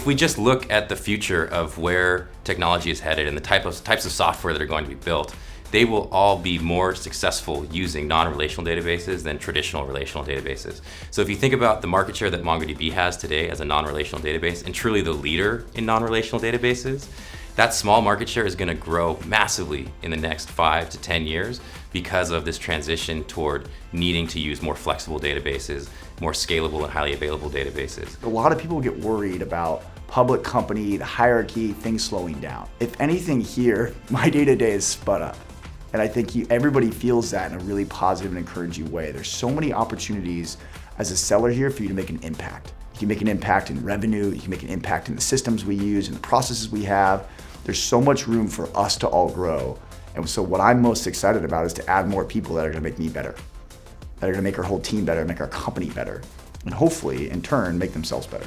If we just look at the future of where technology is headed and the types of software that are going to be built, they will all be more successful using non-relational databases than traditional relational databases. So if you think about the market share that MongoDB has today as a non-relational database and truly the leader in non-relational databases, that small market share is going to grow massively in the next 5 to 10 years because of this transition toward needing to use more flexible databases, more scalable and highly available databases. A lot of people get worried about public company, the hierarchy, things slowing down. If anything here, my day-to-day is sped up. And I think everybody feels that in a really positive and encouraging way. There's so many opportunities as a seller here for you to make an impact. You can make an impact in revenue, you can make an impact in the systems we use and the processes we have. There's so much room for us to all grow. And so what I'm most excited about is to add more people that are gonna make me better, that are gonna make our whole team better, make our company better, and hopefully, in turn, make themselves better.